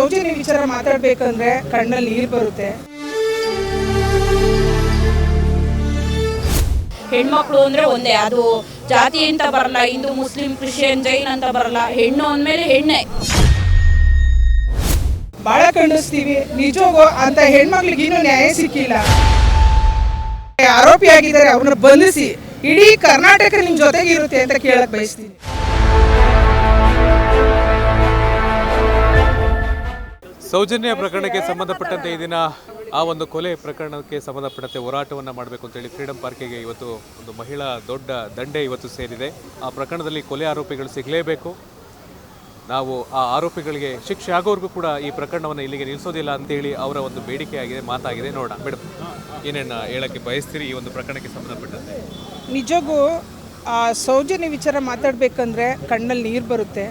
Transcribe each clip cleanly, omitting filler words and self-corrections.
ಸೌಜನ್ಯ ವಿಚಾರ ಮಾತಾಡಬೇಕಂದ್ರೆ ಕಣ್ಣಲ್ಲಿ ನೀರು ಬರುತ್ತೆ. ಹೆಣ್ಮಕ್ಳು ಅಂದ್ರೆ ಒಂದೇ, ಅದು ಜಾತಿ ಅಂತ ಬರಲ್ಲ, ಹಿಂದೂ ಮುಸ್ಲಿಂ ಕ್ರಿಶ್ಚಿಯನ್ ಜೈನ್ ಅಂತ ಬರಲ್ಲ, ಹೆಣ್ಣು ಅಂದಮೇಲೆ ಹೆಣ್ಣೆ. ಬಹಳ ಖಂಡಿಸ್ತೀವಿ, ನಿಜವಾಗೂ ಅಂತ ಹೆಣ್ಮಕ್ಳಿಗೆ ಇನ್ನೂ ನ್ಯಾಯ ಸಿಕ್ಕಿಲ್ಲ. ಆರೋಪಿಯಾಗಿದ್ದಾರೆ, ಅವ್ರನ್ನ ಬಂಧಿಸಿ ಇಡೀ ಕರ್ನಾಟಕ ನಿಮ್ ಜೊತೆಗೆ ಇರುತ್ತೆ ಅಂತ ಕೇಳಕ್ ಬಯಸ್ತೀನಿ. ಸೌಜನ್ಯ ಪ್ರಕರಣಕ್ಕೆ ಸಂಬಂಧಪಟ್ಟಂತೆ ಈ ದಿನ ಆ ಒಂದು ಕೊಲೆ ಪ್ರಕರಣಕ್ಕೆ ಸಂಬಂಧಪಟ್ಟಂತೆ ಹೋರಾಟವನ್ನು ಮಾಡಬೇಕು ಅಂತೇಳಿ ಫ್ರೀಡಮ್ ಪಾರ್ಕಿಗೆ ಇವತ್ತು ಒಂದು ಮಹಿಳಾ ದೊಡ್ಡ ದಂಡೆ ಇವತ್ತು ಸೇರಿದೆ. ಆ ಪ್ರಕರಣದಲ್ಲಿ ಕೊಲೆ ಆರೋಪಿಗಳು ಸಿಗಲೇಬೇಕು, ನಾವು ಆ ಆರೋಪಿಗಳಿಗೆ ಶಿಕ್ಷೆ ಆಗೋವರೆಗೂ ಕೂಡ ಈ ಪ್ರಕರಣವನ್ನು ಇಲ್ಲಿಗೆ ನಿಲ್ಲಿಸೋದಿಲ್ಲ ಅಂತೇಳಿ ಅವರ ಒಂದು ಬೇಡಿಕೆ ಆಗಿದೆ, ಮಾತಾಗಿದೆ. ನೋಡೋಣ ಮೇಡಮ್, ಏನೇನು ಹೇಳೋಕ್ಕೆ ಬಯಸ್ತೀರಿ ಈ ಒಂದು ಪ್ರಕರಣಕ್ಕೆ ಸಂಬಂಧಪಟ್ಟಂತೆ? ನಿಜವಾಗೂ ಸೌಜನ್ಯ ವಿಚಾರ ಮಾತಾಡಬೇಕಂದ್ರೆ ಕಣ್ಣಲ್ಲಿ ನೀರು ಬರುತ್ತೆ.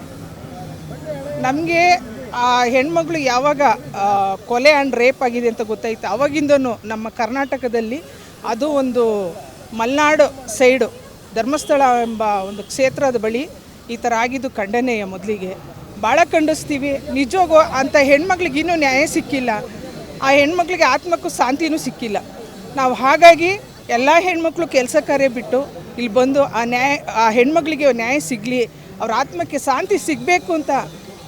ನಮಗೆ ಆ ಹೆಣ್ಮಗಳು ಯಾವಾಗ ಕೊಲೆ ಆ್ಯಂಡ್ ರೇಪ್ ಆಗಿದೆ ಅಂತ ಗೊತ್ತಾಯ್ತು, ಆವಾಗಿಂದನೂ ನಮ್ಮ ಕರ್ನಾಟಕದಲ್ಲಿ ಅದು ಒಂದು ಮಲೆನಾಡು ಸೈಡು ಧರ್ಮಸ್ಥಳ ಎಂಬ ಒಂದು ಕ್ಷೇತ್ರದ ಬಳಿ ಈ ಥರ ಆಗಿದ್ದು ಖಂಡನೆಯ ಮೊದಲಿಗೆ ಭಾಳ ಖಂಡಿಸ್ತೀವಿ. ನಿಜವಾಗೂ ಅಂಥ ಹೆಣ್ಮಕ್ಳಿಗೆ ಇನ್ನೂ ನ್ಯಾಯ ಸಿಕ್ಕಿಲ್ಲ, ಆ ಹೆಣ್ಮಕ್ಳಿಗೆ ಆತ್ಮಕ್ಕೂ ಶಾಂತಿನೂ ಸಿಕ್ಕಿಲ್ಲ. ನಾವು ಹಾಗಾಗಿ ಎಲ್ಲ ಹೆಣ್ಮಕ್ಳು ಕೆಲಸ ಕಾರ್ಯ ಬಿಟ್ಟು ಇಲ್ಲಿ ಬಂದು ಆ ಹೆಣ್ಮಕ್ಳಿಗೆ ನ್ಯಾಯ ಸಿಗಲಿ, ಅವ್ರ ಆತ್ಮಕ್ಕೆ ಶಾಂತಿ ಸಿಗಬೇಕು ಅಂತ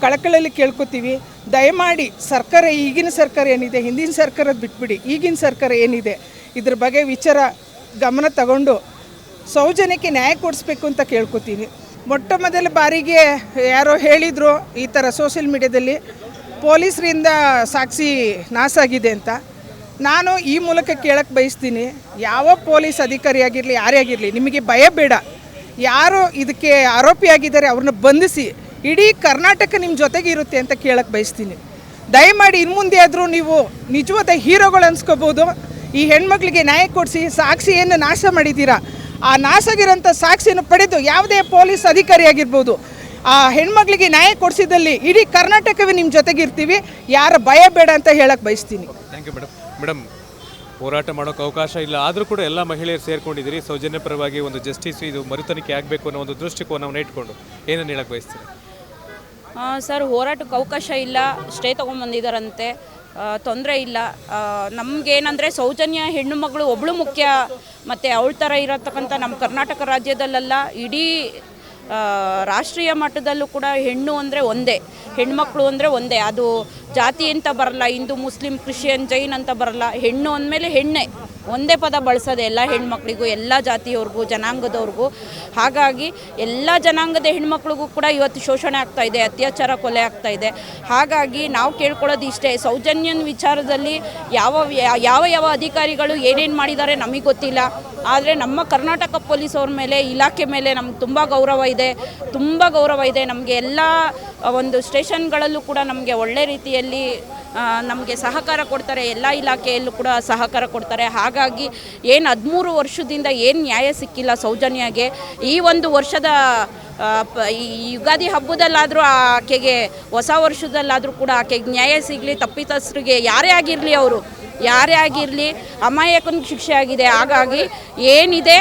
ಕಳಕಳಲ್ಲಿ ಕೇಳ್ಕೊತೀವಿ. ದಯಮಾಡಿ ಸರ್ಕಾರ, ಈಗಿನ ಸರ್ಕಾರ ಏನಿದೆ, ಹಿಂದಿನ ಸರ್ಕಾರದ ಬಿಟ್ಬಿಡಿ, ಈಗಿನ ಸರ್ಕಾರ ಏನಿದೆ ಇದ್ರ ಬಗ್ಗೆ ವಿಚಾರ ಗಮನ ತಗೊಂಡು ಸೌಜನ್ಯಕ್ಕೆ ನ್ಯಾಯ ಕೊಡಿಸ್ಬೇಕು ಅಂತ ಕೇಳ್ಕೊತೀನಿ. ಮೊಟ್ಟ ಮೊದಲ ಬಾರಿಗೆ ಯಾರೋ ಹೇಳಿದರು ಈ ಥರ ಸೋಷಿಯಲ್ ಮೀಡ್ಯಾದಲ್ಲಿ ಪೊಲೀಸರಿಂದ ಸಾಕ್ಷಿ ನಾಶ ಆಗಿದೆ ಅಂತ. ನಾನು ಈ ಮೂಲಕ ಕೇಳಕ್ಕೆ ಬಯಸ್ತೀನಿ, ಯಾವ ಪೊಲೀಸ್ ಅಧಿಕಾರಿಯಾಗಿರಲಿ, ಯಾರೇ ಆಗಿರಲಿ, ನಿಮಗೆ ಭಯ ಬೇಡ. ಯಾರು ಇದಕ್ಕೆ ಆರೋಪಿಯಾಗಿದ್ದಾರೆ ಅವ್ರನ್ನ ಬಂಧಿಸಿ ಇಡೀ ಕರ್ನಾಟಕ ನಿಮ್ಮ ಜೊತೆಗೆ ಇರುತ್ತೆ ಅಂತ ಕೇಳಕ್ಕೆ ಬಯಸ್ತೀನಿ. ದಯಮಾಡಿ ಇನ್ನು ಮುಂದೆ ಆದರೂ ನೀವು ನಿಜವಾದ ಹೀರೋಗಳು ಅನ್ಸ್ಕೋಬೋದು. ಈ ಹೆಣ್ಮಕ್ಳಿಗೆ ನ್ಯಾಯ ಕೊಡಿಸಿ, ಸಾಕ್ಷಿಯನ್ನು ನಾಶ ಮಾಡಿದ್ದೀರಾ, ಆ ನಾಶ ಆಗಿರೋಂಥ ಸಾಕ್ಷಿಯನ್ನು ಪಡೆದು ಯಾವುದೇ ಪೊಲೀಸ್ ಅಧಿಕಾರಿ ಆಗಿರ್ಬೋದು ಆ ಹೆಣ್ಮಕ್ಳಿಗೆ ನ್ಯಾಯ ಕೊಡಿಸಿದಲ್ಲಿ ಇಡೀ ಕರ್ನಾಟಕವೇ ನಿಮ್ಮ ಜೊತೆಗೆ ಇರ್ತೀವಿ, ಯಾರ ಭಯ ಬೇಡ ಅಂತ ಹೇಳಕ್ಕೆ ಬಯಸ್ತೀನಿ. Thank you madam. ಮೇಡಮ್, ಹೋರಾಟ ಮಾಡೋಕ್ಕೆ ಅವಕಾಶ ಇಲ್ಲ, ಆದರೂ ಕೂಡ ಎಲ್ಲ ಮಹಿಳೆಯರು ಸೇರ್ಕೊಂಡಿದ್ದೀರಿ. ಸೌಜನ್ಯ ಪರವಾಗಿ ಒಂದು ಜಸ್ಟಿಸ್, ಇದು ಮರುತನಿಖೆ ಆಗಬೇಕು ಅನ್ನೋ ಒಂದು ದೃಷ್ಟಿಕೋನವನ್ನು ಇಟ್ಕೊಂಡು ಏನನ್ನು ಹೇಳಕ್ಕೆ ಬಯಸ್ತೀರಿ? ಸರ್, ಹೋರಾಟಕ್ಕೆ ಅವಕಾಶ ಇಲ್ಲ, ಸ್ಟೇ ತೊಗೊಂಬಂದಿದ್ದಾರಂತೆ, ತೊಂದರೆ ಇಲ್ಲ. ನಮಗೇನಂದರೆ ಸೌಜನ್ಯ ಹೆಣ್ಣು ಮಗಳು ಒಬ್ಬಳು ಮುಖ್ಯ, ಮತ್ತು ಅವಳ ಥರ ಇರತಕ್ಕಂಥ ನಮ್ಮ ಕರ್ನಾಟಕ ರಾಜ್ಯದಲ್ಲೆಲ್ಲ ಇಡೀ ರಾಷ್ಟ್ರೀಯ ಮಟ್ಟದಲ್ಲೂ ಕೂಡ ಹೆಣ್ಣು ಅಂದರೆ ಒಂದೇ, ಹೆಣ್ಮಕ್ಳು ಅಂದರೆ ಒಂದೇ, ಅದು ಜಾತಿ ಅಂತ ಬರಲ್ಲ, ಹಿಂದೂ ಮುಸ್ಲಿಂ ಕ್ರಿಶ್ಚಿಯನ್ ಜೈನ್ ಅಂತ ಬರಲ್ಲ, ಹೆಣ್ಣು ಅಂದಮೇಲೆ ಹೆಣ್ಣೆ. ಒಂದೇ ಪದ ಬಳಸೋದೆ ಎಲ್ಲ ಹೆಣ್ಮಕ್ಳಿಗೂ, ಎಲ್ಲ ಜಾತಿಯವ್ರಿಗೂ, ಜನಾಂಗದವ್ರಿಗೂ. ಹಾಗಾಗಿ ಎಲ್ಲ ಜನಾಂಗದ ಹೆಣ್ಮಕ್ಳಿಗೂ ಕೂಡ ಇವತ್ತು ಶೋಷಣೆ ಆಗ್ತಾಯಿದೆ, ಅತ್ಯಾಚಾರ, ಕೊಲೆ ಆಗ್ತಾಯಿದೆ. ಹಾಗಾಗಿ ನಾವು ಕೇಳ್ಕೊಳ್ಳೋದು ಇಷ್ಟೇ, ಸೌಜನ್ಯನ ವಿಚಾರದಲ್ಲಿ ಯಾವ ಅಧಿಕಾರಿಗಳು ಏನೇನು ಮಾಡಿದ್ದಾರೆ ನಮಗೆ ಗೊತ್ತಿಲ್ಲ, ಆದರೆ ನಮ್ಮ ಕರ್ನಾಟಕ ಪೊಲೀಸ್ ಅವ್ರ ಮೇಲೆ, ಇಲಾಖೆ ಮೇಲೆ ನಮ್ಗೆ ತುಂಬ ಗೌರವ ಇದೆ. ನಮಗೆ ಎಲ್ಲ ಒಂದು ಸ್ಟೇಷನ್ಗಳಲ್ಲೂ ಕೂಡ ನಮಗೆ ಒಳ್ಳೆ ರೀತಿಯಲ್ಲಿ ನಮಗೆ ಸಹಕಾರ ಕೊಡ್ತಾರೆ, ಎಲ್ಲ ಇಲಾಖೆಯಲ್ಲೂ ಕೂಡ ಸಹಕಾರ ಕೊಡ್ತಾರೆ. ಹಾಗಾಗಿ ಏನು 13 ವರ್ಷದಿಂದ ಏನು ನ್ಯಾಯ ಸಿಕ್ಕಿಲ್ಲ ಸೌಜನ್ಯಗೆ, ಈ ಒಂದು ವರ್ಷದ ಈ ಯುಗಾದಿ ಹಬ್ಬದಲ್ಲಾದರೂ ಆಕೆಗೆ, ಹೊಸ ವರ್ಷದಲ್ಲಾದರೂ ಕೂಡ ಆಕೆಗೆ ನ್ಯಾಯ ಸಿಗಲಿ. ತಪ್ಪಿತಸ್ಥರಿಗೆ ಯಾರೇ ಆಗಿರಲಿ ಅಮಾಯಕನಿಗೆ ಶಿಕ್ಷೆ ಆಗಿದೆ. ಹಾಗಾಗಿ ಏನಿದೆ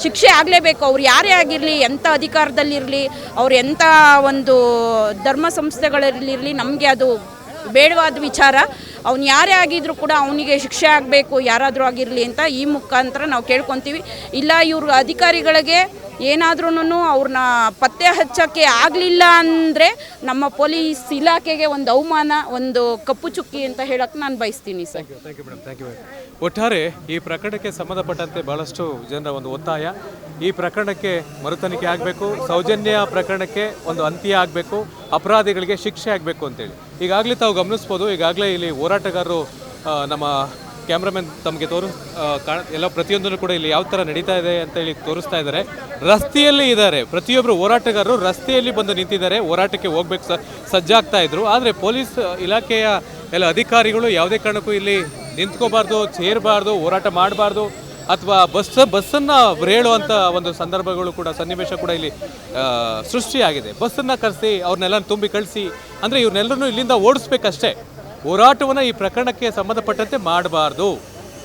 ಶಿಕ್ಷೆ ಆಗಲೇಬೇಕು. ಅವ್ರು ಯಾರೇ ಆಗಿರಲಿ, ಎಂಥ ಅಧಿಕಾರದಲ್ಲಿರಲಿ, ಅವ್ರು ಎಂಥ ಒಂದು ಧರ್ಮ ಸಂಸ್ಥೆಗಳಲ್ಲಿರಲಿ, ನಮಗೆ ಅದು ಬೇಡವಾದ ವಿಚಾರ. ಅವ್ನು ಯಾರೇ ಆಗಿದ್ರೂ ಕೂಡ ಅವನಿಗೆ ಶಿಕ್ಷೆ ಆಗಬೇಕು, ಯಾರಾದರೂ ಆಗಿರಲಿ ಅಂತ ಈ ಮುಖಾಂತರ ನಾವು ಕೇಳ್ಕೊತೀವಿ. ಇಲ್ಲ ಇವ್ರ ಅಧಿಕಾರಿಗಳಿಗೆ ಏನಾದ್ರೂ ಅವ್ರನ್ನ ಪತ್ತೆ ಹಚ್ಚೋಕ್ಕೆ ಆಗಲಿಲ್ಲ ಅಂದರೆ ನಮ್ಮ ಪೊಲೀಸ್ ಇಲಾಖೆಗೆ ಒಂದು ಅವಮಾನ, ಒಂದು ಕಪ್ಪು ಚುಕ್ಕಿ ಅಂತ ಹೇಳಕ್ಕೆ ನಾನು ಬಯಸ್ತೀನಿ sir. Thank you madam, thank you. ಒಟ್ಟಾರೆ ಈ ಪ್ರಕರಣಕ್ಕೆ ಸಂಬಂಧಪಟ್ಟಂತೆ ಭಾಳಷ್ಟು ಜನರ ಒಂದು ಒತ್ತಾಯ, ಈ ಪ್ರಕರಣಕ್ಕೆ ಮರುತನಿಖೆ ಆಗಬೇಕು, ಸೌಜನ್ಯ ಪ್ರಕರಣಕ್ಕೆ ಒಂದು ಅಂತ್ಯ ಆಗಬೇಕು, ಅಪರಾಧಿಗಳಿಗೆ ಶಿಕ್ಷೆ ಆಗಬೇಕು ಅಂತೇಳಿ. ಈಗಾಗಲೇ ತಾವು ಗಮನಿಸ್ಬೋದು, ಈಗಾಗಲೇ ಇಲ್ಲಿ ಹೋರಾಟಗಾರರು, ನಮ್ಮ ಕ್ಯಾಮ್ರಾಮನ್ ತಮಗೆ ಎಲ್ಲ ಪ್ರತಿಯೊಂದನ್ನು ಕೂಡ ಇಲ್ಲಿ ಯಾವ ಥರ ನಡೀತಾ ಇದೆ ಅಂತೇಳಿ ತೋರಿಸ್ತಾ ಇದ್ದಾರೆ. ರಸ್ತೆಯಲ್ಲಿ ಇದ್ದಾರೆ, ಪ್ರತಿಯೊಬ್ಬರು ಹೋರಾಟಗಾರರು ರಸ್ತೆಯಲ್ಲಿ ಬಂದು ನಿಂತಿದ್ದಾರೆ, ಹೋರಾಟಕ್ಕೆ ಹೋಗ್ಬೇಕು ಸಜ್ಜಾಗ್ತಾ ಇದ್ರು. ಆದರೆ ಪೊಲೀಸ್ ಇಲಾಖೆಯ ಎಲ್ಲ ಅಧಿಕಾರಿಗಳು ಯಾವುದೇ ಕಾರಣಕ್ಕೂ ಇಲ್ಲಿ ನಿಂತ್ಕೋಬಾರ್ದು, ಸೇರಬಾರ್ದು, ಹೋರಾಟ ಮಾಡಬಾರ್ದು, ಅಥವಾ ಬಸ್ಸನ್ನು ಹೇಳುವಂಥ ಒಂದು ಸಂದರ್ಭಗಳು ಕೂಡ, ಸನ್ನಿವೇಶ ಕೂಡ ಇಲ್ಲಿ ಸೃಷ್ಟಿಯಾಗಿದೆ. ಬಸ್ಸನ್ನು ಕರೆಸಿ ಅವ್ರನ್ನೆಲ್ಲ ತುಂಬಿ ಕಳಿಸಿ, ಅಂದರೆ ಇವ್ರನ್ನೆಲ್ಲರೂ ಇಲ್ಲಿಂದ ಓಡಿಸ್ಬೇಕಷ್ಟೇ. ಹೋರಾಟವನ್ನು ಈ ಪ್ರಕರಣಕ್ಕೆ ಸಂಬಂಧಪಟ್ಟಂತೆ ಮಾಡಬಾರ್ದು.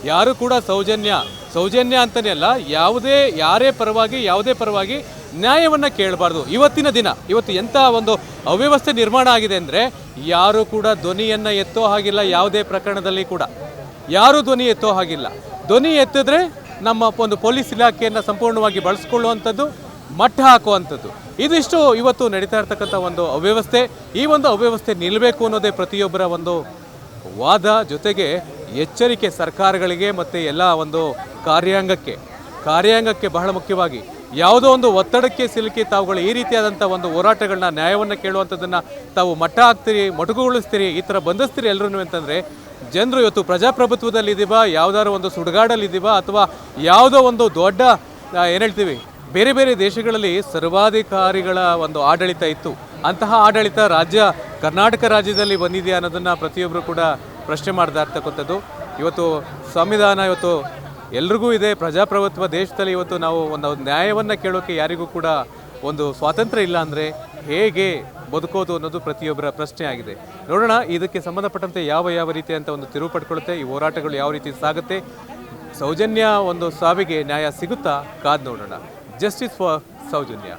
ಯಾರು ಕೂಡ ಸೌಜನ್ಯ ಅಂತಲೇ ಅಲ್ಲ, ಯಾವುದೇ ಪರವಾಗಿ ನ್ಯಾಯವನ್ನು ಕೇಳಬಾರ್ದು. ಇವತ್ತಿನ ದಿನ ಇವತ್ತು ಎಂಥ ಒಂದು ಅವ್ಯವಸ್ಥೆ ನಿರ್ಮಾಣ ಆಗಿದೆ ಅಂದರೆ ಯಾರೂ ಕೂಡ ಧ್ವನಿಯನ್ನು ಎತ್ತೋ ಹಾಗಿಲ್ಲ. ಯಾವುದೇ ಪ್ರಕರಣದಲ್ಲಿ ಕೂಡ ಯಾರೂ ಧ್ವನಿ ಎತ್ತೋ ಹಾಗಿಲ್ಲ. ಧ್ವನಿ ಎತ್ತಿದ್ರೆ ನಮ್ಮ ಒಂದು ಪೊಲೀಸ್ ಇಲಾಖೆಯನ್ನು ಸಂಪೂರ್ಣವಾಗಿ ಬಳಸ್ಕೊಳ್ಳುವಂಥದ್ದು, ಮಟ್ಟ ಹಾಕುವಂಥದ್ದು, ಇದಿಷ್ಟು ಇವತ್ತು ನಡೀತಾ ಇರ್ತಕ್ಕಂಥ ಒಂದು ಅವ್ಯವಸ್ಥೆ. ಈ ಒಂದು ಅವ್ಯವಸ್ಥೆ ನಿಲ್ಲಬೇಕು ಅನ್ನೋದೇ ಪ್ರತಿಯೊಬ್ಬರ ಒಂದು ವಾದ. ಜೊತೆಗೆ ಎಚ್ಚರಿಕೆ ಸರ್ಕಾರಗಳಿಗೆ ಮತ್ತು ಎಲ್ಲ ಒಂದು ಕಾರ್ಯಾಂಗಕ್ಕೆ ಬಹಳ ಮುಖ್ಯವಾಗಿ ಯಾವುದೋ ಒಂದು ಒತ್ತಡಕ್ಕೆ ಸಿಲುಕಿ ತಾವುಗಳು ಈ ರೀತಿಯಾದಂಥ ಒಂದು ಹೋರಾಟಗಳನ್ನ, ನ್ಯಾಯವನ್ನು ಕೇಳುವಂಥದ್ದನ್ನು ತಾವು ಮಟ್ಟ ಹಾಕ್ತೀರಿ, ಮೊಟಕುಗೊಳಿಸ್ತೀರಿ, ಈ ಥರ ಬಂಧಿಸ್ತೀರಿ ಎಲ್ಲರೂ ಅಂತಂದರೆ ಜನರು ಇವತ್ತು ಪ್ರಜಾಪ್ರಭುತ್ವದಲ್ಲಿ ಇದ್ದೀವಾ, ಯಾವುದಾದ್ರು ಒಂದು ಸುಡುಗಾಡಲ್ಲಿ ಇದ್ದೀವಾ, ಅಥವಾ ಯಾವುದೋ ಒಂದು ದೊಡ್ಡ ಏನು ಹೇಳ್ತೀವಿ ಬೇರೆ ಬೇರೆ ದೇಶಗಳಲ್ಲಿ ಸರ್ವಾಧಿಕಾರಿಗಳ ಒಂದು ಆಡಳಿತ ಇತ್ತು, ಅಂತಹ ಆಡಳಿತ ಕರ್ನಾಟಕ ರಾಜ್ಯದಲ್ಲಿ ಬಂದಿದೆಯಾ ಅನ್ನೋದನ್ನು ಪ್ರತಿಯೊಬ್ಬರು ಕೂಡ ಪ್ರಶ್ನೆ ಮಾಡ್ತಾ ಇರ್ತಕ್ಕಂಥದ್ದು. ಇವತ್ತು ಸಂವಿಧಾನ ಇವತ್ತು ಎಲ್ರಿಗೂ ಇದೆ. ಪ್ರಜಾಪ್ರಭುತ್ವ ದೇಶದಲ್ಲಿ ಇವತ್ತು ನಾವು ಒಂದು ನ್ಯಾಯವನ್ನು ಕೇಳೋಕ್ಕೆ ಯಾರಿಗೂ ಕೂಡ ಒಂದು ಸ್ವಾತಂತ್ರ್ಯ ಇಲ್ಲ ಅಂದರೆ ಹೇಗೆ ಬದುಕೋದು ಅನ್ನೋದು ಪ್ರತಿಯೊಬ್ಬರ ಪ್ರಶ್ನೆ ಆಗಿದೆ. ನೋಡೋಣ ಇದಕ್ಕೆ ಸಂಬಂಧಪಟ್ಟಂತೆ ಯಾವ ರೀತಿಯಂಥ ಒಂದು ತಿರುವು ಪಡ್ಕೊಳ್ಳುತ್ತೆ, ಈ ಹೋರಾಟಗಳು ಯಾವ ರೀತಿ ಸಾಗುತ್ತೆ, ಸೌಜನ್ಯ ಒಂದು ಸಾವಿಗೆ ನ್ಯಾಯ ಸಿಗುತ್ತಾ ಕಾದು ನೋಡೋಣ. Justice for Soujanya.